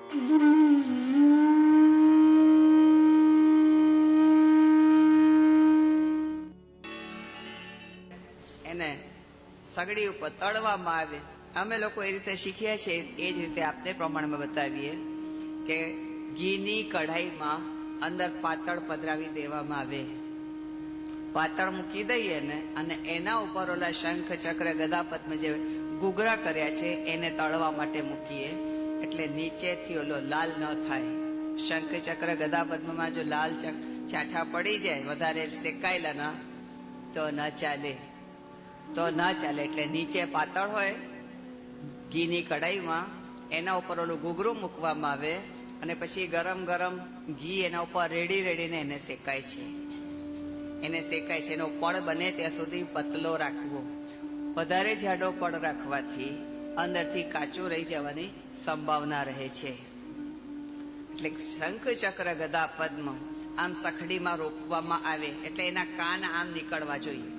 એને સગડી ઉપર તળવામાં આવે. અમે લોકો એ રીતે શીખ્યા છીએ, એ જ રીતે આપને પ્રમાણમાં બતાવીએ કે ઘીની કઢાઈમાં અંદર પાતળ પધરાવી દેવામાં આવે. પાતળ મૂકી દઈએ ને અને એના ઉપર ઓલા શંખ ચક્ર ગદા પદ્મ જે ગુગરા કર્યા છે એને તળવા માટે મૂકીએ, એટલે નીચેથી ઓલો લાલ ન થાય. શંખ ચક્ર ગદા પદ્મમાં જો લાલ ચાઠા પડી જાય વધારે શેકાયેલા ના તો ન ચાલે, એટલે નીચે પાતળ હોય ઘીની કઢાઈમાં એના ઉપર ઓલું ઘૂઘરું મૂકવામાં આવે અને પછી ગરમ ગરમ ઘી એના ઉપર રેડીને એને શેકાય છે. એનો પડ બને ત્યાં સુધી પતલો રાખવો. વધારે જાડો પડ રાખવાથી અંદરથી કાચું રહી જવાની સંભાવના રહે છે. એટલે શંખ ચક્ર ગદા પદ્મ આમ સખડીમાં રોપવામાં આવે એટલે એના કાન આમ નીકળવા જોઈએ,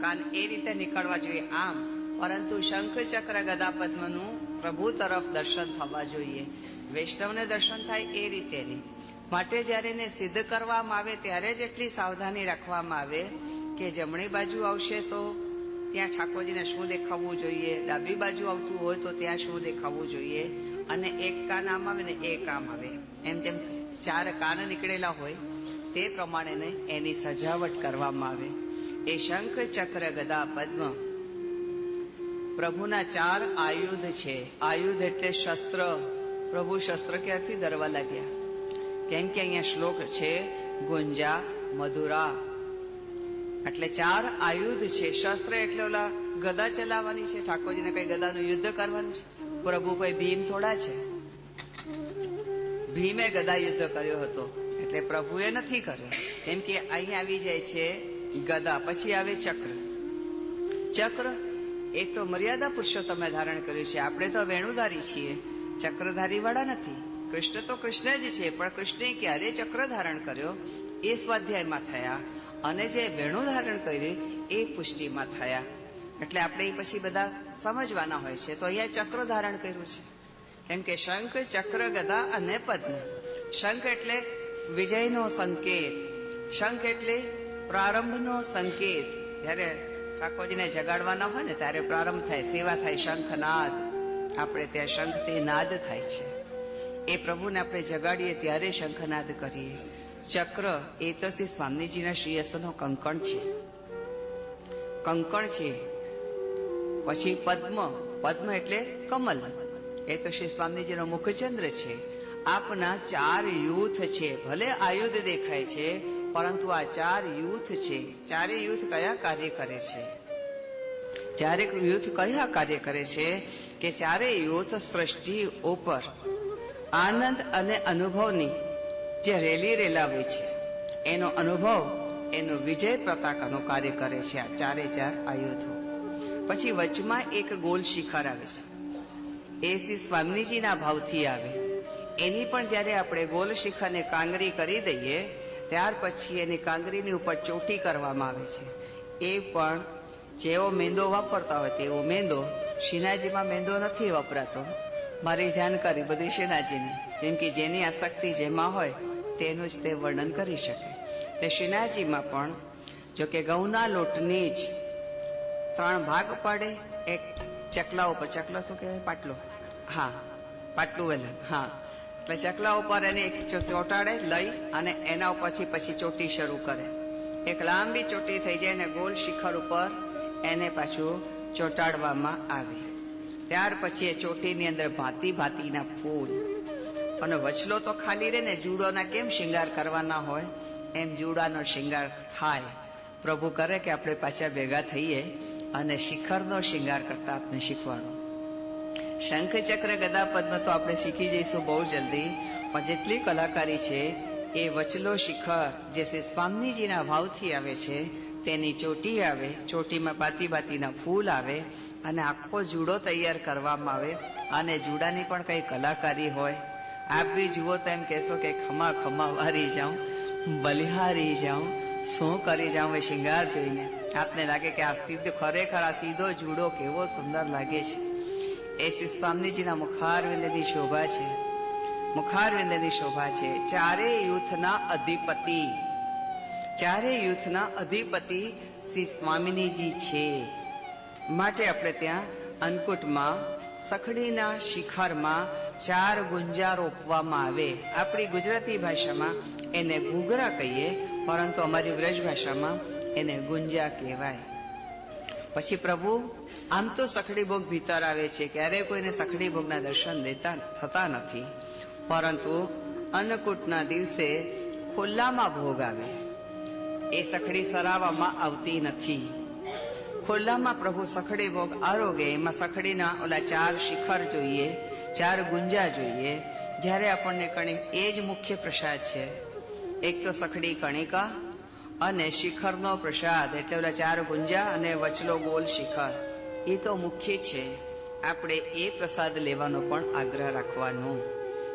કાન એ રીતે નીકળવા જોઈએ આમ, પરંતુ શંખ ચક્ર ગદા પદ્મનું પ્રભુ તરફ દર્શન થવા જોઈએ. વૈષ્ણવને દર્શન થાય એ રીતે નહીં. માટે જયારે એને સિદ્ધ કરવામાં આવે ત્યારે જ એટલી સાવધાની રાખવામાં આવે કે જમણી બાજુ આવશે તો ત્યાં ઠાકોરજીને શું દેખાવું જોઈએ, ડાબી બાજુ આવતું હોય તો ત્યાં શું દેખાવું જોઈએ, અને એક કાન આમ આવે ને એક આમ આવે, એમ જેમ 4 કાન નીકળેલા હોય તે પ્રમાણે એની સજાવટ કરવામાં આવે. એ શંખ ચક્ર ગદા પદ્મ પ્રભુના 4 આયુધ છે. આયુધ એટલે શસ્ત્ર. પ્રભુ શસ્ત્ર ક્યારથી ધરવા લાગ્યા? કેમ કે અહીંયા શ્લોક છે ગુંજા મધુરા, એટલે 4 આયુધ છે. શસ્ત્ર એટલે ઓલા ગદા ચલાવવાની છે, ઠાકોરજીને કઈ ગદાનું યુદ્ધ કરવાનું છે. પ્રભુ કોઈ ભીમ થોડા છે? ભીમે ગદા યુદ્ધ કર્યો હતો એટલે પ્રભુએ નથી કર્યો. કેમ કે અહીંયા આવી જાય છે ગદા, પછી આવે ચક્ર. ચક્ર એ તો મર્યાદા પુરુષોત્તમે ધારણ કર્યું છે. આપણે તો વેણુધારી છીએ, ચક્રધારી વાળા નથી. કૃષ્ણ તો કૃષ્ણ જ છે, પણ કૃષ્ણે ક્યારે ચક્ર ધારણ કર્યો એ સ્વાધ્યાયમાં થયા, અને જે વેણુ ધારણ કર્યું એ પુષ્ટિમાં થયા. એટલે આપણે એ પછી બધા સમજવાના હોય છે. તો અહીંયા ચક્ર ધારણ કર્યું છે. કેમ કે શંખ ચક્ર ગદા અને પદ્મ. શંખ એટલે વિજયનો સંકેત, શંખ એટલે પ્રારંભનો સંકેત. જયારે ઠાકોરજીને જગાડવાના હોય ને ત્યારે પ્રારંભ થાય, સેવા થાય, શંખનાદ. આપણે ત્યાં શંખથી નાદ થાય છે. એ પ્રભુને આપણે જગાડીએ ત્યારે શંખનાદ કરીએ. ચક્ર એ તો શ્રી સ્વામીજીના શ્રીહસ્તનો કંકણ છે, પછી પદ્મ, પદ્મ એટલે કમલ, એ તો શ્રી સ્વામીજીનો મુખચંદ્ર છે. આપના 4 યુથ છે. ભલે આયુધ દેખાય છે, પરંતુ આ 4 યુથ છે. 4 યુથ કયા કાર્ય કરે છે? 4 યુથ કયા કાર્ય કરે છે? કે 4 યુથ સૃષ્ટિ ઉપર આનંદ અને અનુભવની જે રેલી રેલાવે છે એનો અનુભવ, એનો વિજય પતાકાનું કાર્ય કરે છે આ 4 આયુધો. પછી વચમાં એક ગોલ શિખર આવે છે, એ શ્રી સ્વામીજીના ભાવથી આવે. એની પણ જયારે આપણે ગોલ શિખરને કાંગરી કરી દઈએ ત્યાર પછી એની કાંગરીની ઉપર ચોટી કરવામાં આવે છે. એ પણ જેવો મેંદો વાપરતા હોય તેવો મેંદો. શ્રીનાથજીમાં મેંદો નથી વપરાતો. મારી જાણકારી બધી શ્રીનાથજીની, કેમ કે જેની આસક્તિ જેમાં હોય તેનું જ તે વર્ણન કરી શકે. તે શ્રીનાથજીમાં પણ જો કે ઘઉંના લોટની જ 3 ભાગ પાડે. એક ચકલા ઉપર, ચકલા શું કહેવાય? પાટલો. હા, પાટલું વેલણ. હા, એટલે ચકલા ઉપર એને એક ચોટાડે લઈ અને એના ઉપરથી પછી ચોટી શરૂ કરે. એક લાંબી ચોટી થઈ જાય ને ગોલ શિખર ઉપર એને પાછું ચોટાડવામાં આવે. ત્યાર પછી એ ચોટીની અંદર ભાતી ભાતીના ફૂલ, અને વચલો તો ખાલી રહે ને. જુડોના કેમ શિંગાર કરવાના હોય એમ જુડાનો શિંગાર થાય. પ્રભુ કરે કે આપણે પાછા ભેગા થઈએ અને શિખરનો શિંગાર કરતા આપણે શીખવાડો. શંખ ચક્ર ગદા પદ્મ તો આપણે શીખી જઈશું બહુ જલ્દી, પણ જેટલી કલાકારી છે એ વચલો શિખર જે શ્રી સ્વામીજીના ભાવથી આવે છે તેની ચોટી આવે. ચોટીમાં બાતી બાતીના ફૂલ આવે અને આખો જુડો તૈયાર કરવામાં આવે. અને જુડાની પણ કઈ કલાકારી હોય. આપ બી જુઓ તો એમ કહેશો કે ખમા ખમા વારી જાઉં, બલિહારી જાઉં, શું કરી જાઉં એ શિંગાર જોઈને. આપને લાગે કે આ સીધો, ખરેખર આ સીધો જુડો કેવો સુંદર લાગે છે. એ શ્રી સ્વામીજીના મુખારવિંદની શોભા છે. મુખારવિંદની શોભા છે. ચારેય યુથના અધિપતિ, ચારેય યુથના અધિપતિ શ્રી સ્વામિનીજી છે. માટે આપણે ત્યાં અન્નકૂટમાં સખડીના શિખરમાં 4 ગુંજા રોપવામાં આવે. આપણી ગુજરાતી ભાષામાં એને ઘૂઘરા કહીએ, પરંતુ અમારી વ્રજ ભાષામાં એને ગુંજા કહેવાય. પછી પ્રભુ આમ તો સખડી ભોગ ભીતર આવે છે, ક્યારેય કોઈને સખડી ભોગના દર્શન થતા નથી, પરંતુ અન્નકૂટના દિવસે ખુલ્લામાં ભોગ આવે. એ સખડી સરાવવામાં આવતી નથી. ખુલ્લામાં પ્રભુ સખડી ભોગ આરોગે. એમાં સખડીના ઓલા 4 શિખર જોઈએ, 4 ગુંજા જોઈએ. જ્યારે આપણને એ જ મુખ્ય પ્રસાદ છે. એક તો સખડી કણિકા અને શિખરનો પ્રસાદ, એટલે ઓલા 4 ગુંજા અને વચલો ગોલ શિખર, એ તો મુખ્ય છે. આપણે એ પ્રસાદ લેવાનો પણ આગ્રહ રાખવાનો,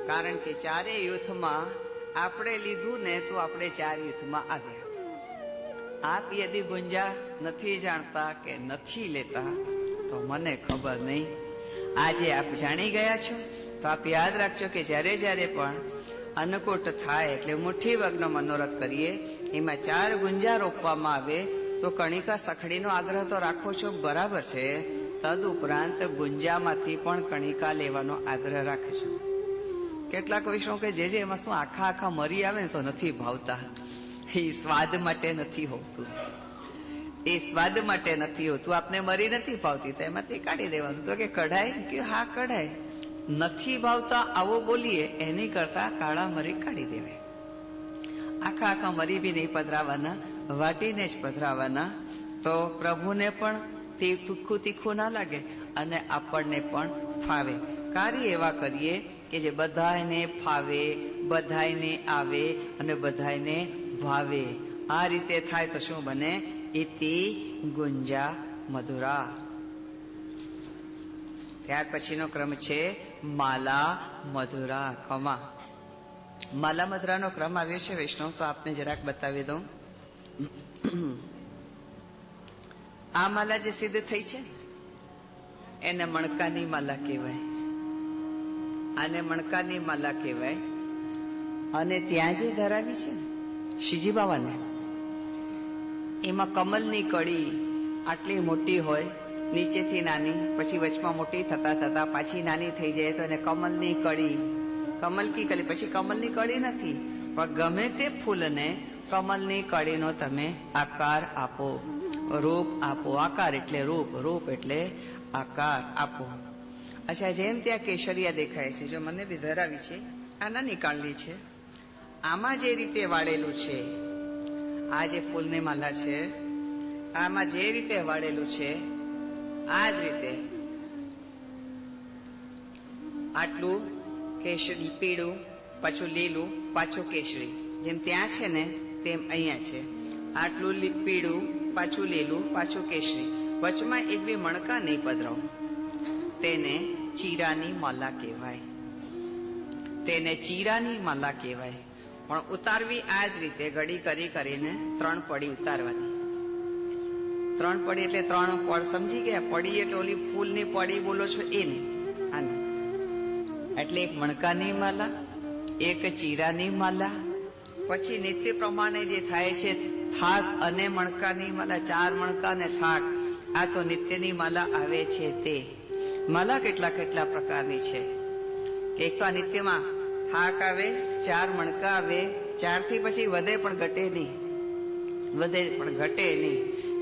કારણ કે 4 યુથમાં આપણે લીધું ને તો આપણે 4 યુથમાં આવ્યા. આપ યદિ ગુંજા નથી જાણતા કે નથી લેતા તો મને ખબર નહીં. આજે આપ જાણી ગયા છો તો આપ યાદ રાખજો કે જ્યારે જ્યારે પણ અન્નકૂટ થાય એટલે મુઠ્ઠી વર્ગનો મનોરથ કરીએ, એમાં 4 ગુંજા રોપવામાં આવે તો કણિકા સખડીનો આગ્રહ તો રાખો છો, બરાબર છે. તદ ઉપરાંત ગુંજામાંથી પણ કણિકા લેવાનો આગ્રહ રાખજો. કેટલાક વિષયો કે જે એમાં શું આખા મરી આવે ને તો નથી ભાવતા. એ સ્વાદ માટે નથી હોતું, એ સ્વાદ માટે નથી હોતું. આપને મરી નથી ભાવતી તો એમાંથી કાઢી દેવાનું. તો કે કઢાય, કે હા કઢાય. નથી ભાવતા આવો બોલીએ એની કરતા કાળા મરી કાઢી દેવાય. આખા મરી બી નહીં પધરાવાના, વાટીને જ પધરાવાના. તો પ્રભુને પણ તે તીખું ના લાગે અને આપણને પણ ફાવે. કાર્ય એવા કરીએ કે જે બધાને ફાવે, બધાને આવે અને બધાને ભાવે. આ રીતે થાય તો શું બને? ઇતિ ગુંજા મધુરા. ત્યાર પછીનો ક્રમ છે માલા મધુરા ખમા. માલા મધુરાનો ક્રમ આવ્યો છે વૈષ્ણવ, તો આપને જરાક બતાવી દઉં. આ માલા જે સિદ્ધ થઈ છે એને મણકાની માલા કહેવાય. આને મણકાની માલા કહેવાય. અને ત્યાં જે ધરાવી છે શ્રીજી બાવાને, એમાં કમલની કળી આટલી મોટી હોય, નીચેથી નાની, પછી વચમાં મોટી થતા થતા પાછી નાની થઈ જાય તો એને કમલની કળી, કમલ કી કળી. પછી કમલની કળી નથી, પણ ગમે તે ફૂલને કમલની કળીનો તમે આકાર આપો, રૂપ આપો. આકાર એટલે રૂપ, રૂપ એટલે આકાર આપો. અચ્છા, જેમ ત્યાં કેસરિયા દેખાય છે, જો મને બી ધરાવી છે, આ નાની કાળની છે. આમાં જે રીતે વાળેલું છે, આ જે ફૂલની માલા છે, આમાં જે રીતે વાળેલું છે, આ જ રીતે આટલું કેસરી પીળું, પાછું લીલું, પાછું કેસરી. જેમ ત્યાં છે ને તેમ અહીંયા છે. આટલું પીળું, પાછું લીલું, પાછું કેસરી, વચમાં એક બી મણકા નહીં પધરાવ. તેને ચીરાની માલા કહેવાય. તેને ચીરાની માલા કહેવાય. પણ ઉતારવી આ જ રીતે ઘડી કરીને 3 પડી ઉતારવાની. 3 પડી એટલે 3 પડ, સમજી ગયા? પડી એટલે ઓલી ફૂલની પડી બોલો છો એ નહીં, આની. એટલે એક મણકાની માલા, એક ચીરાની માલા. પછી નિત્ય પ્રમાણે જે થાય છે થાક અને મણકાની માલા, 4 મણકા ને થાક. આ તો નિત્યની માલા આવે છે. તે માલા કેટલા પ્રકારની છે. એક તો આ નિત્યમાં થાક આવે, 4 મણકા આવે, 4 થી પછી વધે પણ ઘટે નહીં, વધે પણ ઘટે નહીં.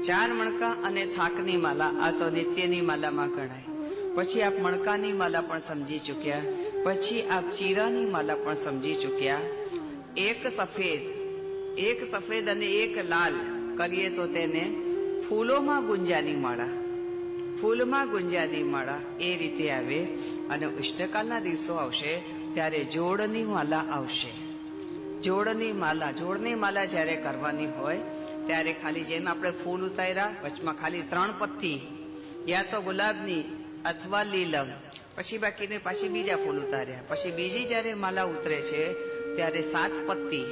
4 મણકા અને થાકની માલા આ તો નિત્યની માલામાં ગણાય. પછી આપ મણકાની માલા પણ સમજી ચૂક્યા, પછી આપ ચીરાની માલા પણ સમજી ચૂક્યા. એક સફેદ અને એક લાલ કરીએ તો તેને ફૂલોમાં ગુંજાની માળા, ફૂલમાં ગુંજાની માળા એ રીતે આવે. અને ઉષ્ણકાલના દિવસો આવશે ત્યારે જોડની માલા આવશે. જોડની માલા જ્યારે કરવાની હોય ત્યારે ખાલી જેમ આપણે ફૂલ ઉતાર્યા, વચમાં ખાલી 3 પત્તી, યા તો ગુલાબની અથવા લીલમ, પછી બાકીને પાછી બીજા ફૂલ ઉતાર્યા. પછી બીજી જયારે માલા ઉતરે છે ત્યારે 7 પત્તી,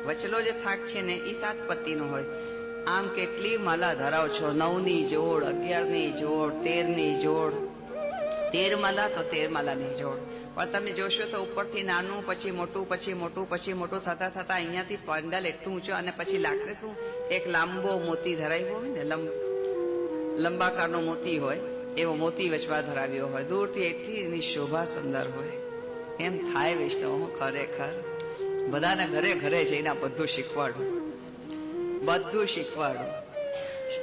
વચલો જે થાક છે ને એ 7 પત્તીનો હોય. આમ કેટલી માલા ધરાવ છો? 9ની જોડ, 11ની જોડ, 13ની જોડ. 13 માલા તો 13 માલાની જોડ. પણ તમે જોશો તો ઉપરથી નાનું, પછી મોટું, પછી મોટું, પછી મોટું થતા થતા અહીંયાથી પંડાલ એટલું ઊંચું, અને પછી લાગશે શું, એક લાંબો મોતી ધરાવ્યો હોય ને, લંબાકારનો મોતી હોય, એવો મોતી વચમાં ધરાવ્યો હોય, દૂરથી એટલી એની શોભા સુંદર હોય. એમ થાય વૈષ્ણવ ખરેખર બધાના ઘરે ઘરે જઈને બધું શીખવાડું, બધું શીખવાડું.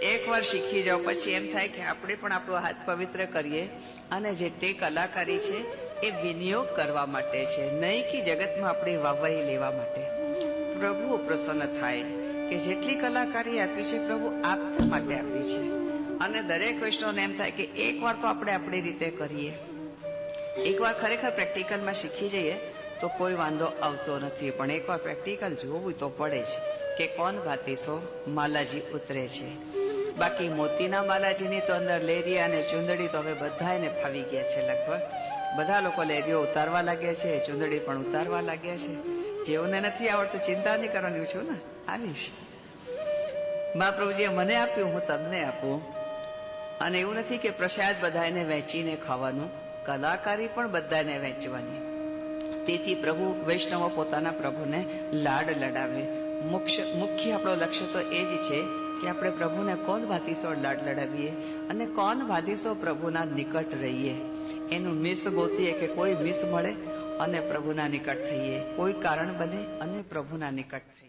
એકવાર શીખી જાઓ પછી એમ થાય કે આપણે પણ આપણો હાથ પવિત્ર કરીએ, અને જેટલી કલાકારી છે એ વિનિયોગ કરવા માટે છે, નહીં કે જગતમાં આપણે વાહવાહી લેવા માટે. પ્રભુ પ્રસન્ન થાય કે જેટલી કલાકારી આપી છે પ્રભુ આપવા માટે આપી છે. અને દરેક વૈષ્ણવને એમ થાય કે એકવાર તો આપણે આપણી રીતે કરીએ, એકવાર ખરેખર પ્રેક્ટિકલમાં શીખી જઈએ તો કોઈ વાંધો આવતો નથી. પણ એકવાર પ્રેક્ટિકલ જોવું તો પડે જ કે કોણ ભાતીસો માલાજી ઉતરે છે. બાકી મોતીના માલાજીની તો અંદર લેરિયા અને ચુંદડી તો હવે બધા એને ફાવી ગયા છે. લગભગ બધા લોકો લેરીઓ ઉતારવા લાગ્યા છે, ચુંદડી પણ ઉતારવા લાગ્યા છે. જેઓને નથી આવડતું ચિંતા નહીં કરવાની, છું ને આવીશ. મહાપ્રભુજીએ મને આપ્યું, હું તમને આપું. અને એવું નથી કે પ્રસાદ બધાને વહેંચીને ખાવાનું, કલાકારી પણ બધાને વહેંચવાની. તેથી પ્રભુ વૈષ્ણવો પોતાના પ્રભુને લાડ લડાવે. મુખ્ય આપણો લક્ષ્ય તો એ જ છે કે આપણે પ્રભુને કોણ ભાતીસો લાડ લડાવીએ અને કોણ ભાતીસો પ્રભુના નિકટ રહીએ. એનું મિસ ગોતીએ કે કોઈ મિસ મળે અને પ્રભુના નિકટ થઈએ, કોઈ કારણ બને અને પ્રભુના નિકટ થઈએ.